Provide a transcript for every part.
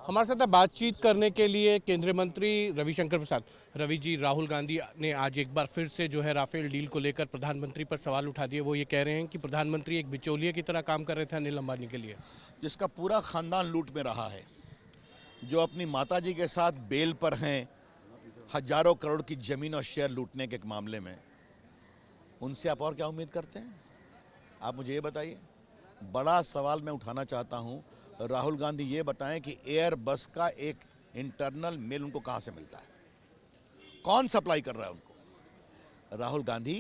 हमारे साथ बातचीत करने के लिए केंद्रीय मंत्री रविशंकर प्रसाद रवि जी, राहुल गांधी ने आज एक बार फिर से जो है राफेल डील को लेकर प्रधानमंत्री पर सवाल उठा दिए। वो ये कह रहे हैं कि प्रधानमंत्री एक बिचौलिए की तरह काम कर रहे थे अनिल अंबानी के लिए, जिसका पूरा खानदान लूट में रहा है, जो अपनी माताजी के साथ बेल पर हैं हजारों करोड़ की जमीन और शेयर लूटने के मामले में। उनसे आप और क्या उम्मीद करते हैं? आप मुझे ये बताइए। बड़ा सवाल मैं उठाना चाहता हूं, राहुल गांधी ये बताएं कि एयर बस का एक इंटरनल मेल उनको कहां से मिलता है, कौन सप्लाई कर रहा है उनको? राहुल गांधी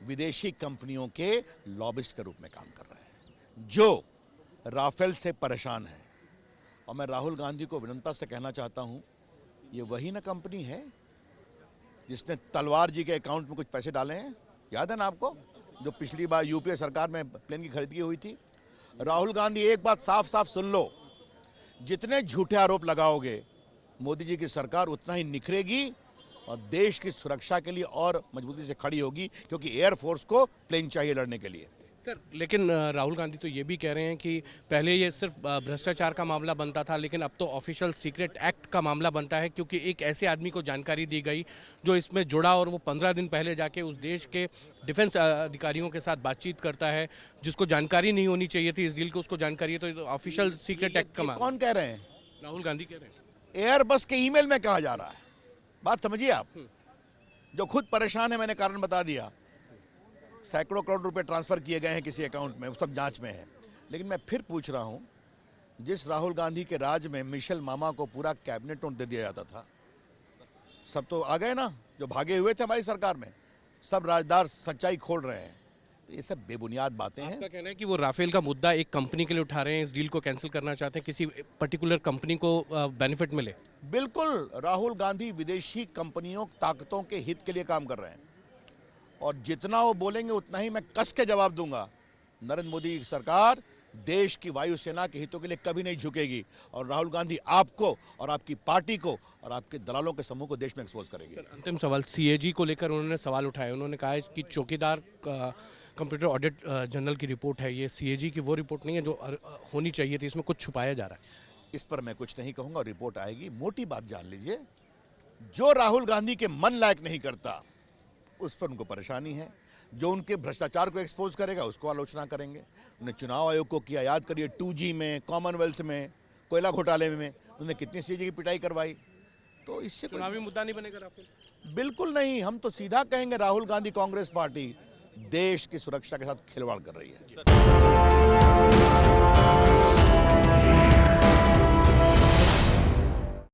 विदेशी कंपनियों के लॉबिस्ट के रूप में काम कर रहे हैं जो राफेल से परेशान है। और मैं राहुल गांधी को विनम्रता से कहना चाहता हूं, ये वही ना कंपनी है जिसने तलवार जी के अकाउंट में कुछ पैसे डाले हैं, याद है ना आपको, जो पिछली बार यूपीए सरकार में प्लेन की खरीदी हुई थी। राहुल गांधी, एक बात साफ साफ सुन लो, जितने झूठे आरोप लगाओगे मोदी जी की सरकार उतना ही निखरेगी और देश की सुरक्षा के लिए और मजबूती से खड़ी होगी, क्योंकि एयरफोर्स को प्लेन चाहिए लड़ने के लिए। सर लेकिन राहुल गांधी तो ये भी कह रहे हैं कि पहले ये सिर्फ भ्रष्टाचार का मामला बनता था, लेकिन अब तो ऑफिशियल सीक्रेट एक्ट का मामला बनता है, क्योंकि एक ऐसे आदमी को जानकारी दी गई जो इसमें जुड़ा और वो 15 दिन पहले जाके उस देश के डिफेंस अधिकारियों के साथ बातचीत करता है, जिसको जानकारी नहीं होनी चाहिए थी इस डील को, उसको जानकारी है। तो ऑफिशियल सीक्रेट एक्ट का मामला कौन कह रहे हैं? राहुल गांधी कह रहे हैं। एयरबस के ईमेल में कहा जा रहा है। बात समझिए आप, जो खुद परेशान है, मैंने कारण बता दिया। सैकड़ों करोड़ रुपए ट्रांसफर किए गए हैं किसी अकाउंट में, वो सब जांच में है। लेकिन मैं फिर पूछ रहा हूं, जिस राहुल गांधी के राज में मिशेल मामा को पूरा कैबिनेट नोट दे दिया जाता था, सब तो आ गए ना, जो भागे हुए थे हमारी सरकार में, सब राजदार सच्चाई खोल रहे हैं। तो ये सब बेबुनियाद बातें हैं। आपका कहना है कि वो राफेल का मुद्दा एक कंपनी के लिए उठा रहे हैं, इस डील को कैंसिल करना चाहते हैं, किसी पर्टिकुलर कंपनी को बेनिफिट मिले। बिल्कुल, राहुल गांधी विदेशी कंपनियों ताकतों के हित के लिए काम कर रहे हैं और जितना वो बोलेंगे उतना ही मैं कस के जवाब दूंगा। नरेंद्र मोदी की सरकार देश की वायुसेना के हितों के लिए कभी नहीं झुकेगी और राहुल गांधी आपको और आपकी पार्टी को और आपके दलालों के समूह को देश में एक्सपोज करेगी। अंतिम सवाल, सीएजी को लेकर उन्होंने सवाल उठाए। उन्होंने कहा है कि चौकीदार कंप्यूटर ऑडिट जनरल की रिपोर्ट है, ये सीएजी की वो रिपोर्ट नहीं है जो होनी चाहिए थी, इसमें कुछ छुपाया जा रहा है। इस पर मैं कुछ नहीं कहूंगा, रिपोर्ट आएगी। मोटी बात जान लीजिए, जो राहुल गांधी के मन लायक नहीं करता उस पर उनको परेशानी है, जो उनके भ्रष्टाचार को एक्सपोज करेगा उसको आलोचना करेंगे। उन्हें चुनाव आयोग को किया, याद करिए 2G में, कॉमनवेल्थ में, कोयला घोटाले में उन्होंने कितनी सीएजी की पिटाई करवाई। तो इससे चुनावी मुद्दा नहीं बनेगा राफेल? बिल्कुल नहीं। हम तो सीधा कहेंगे, राहुल गांधी कांग्रेस पार्टी देश की सुरक्षा के साथ खिलवाड़ कर रही है।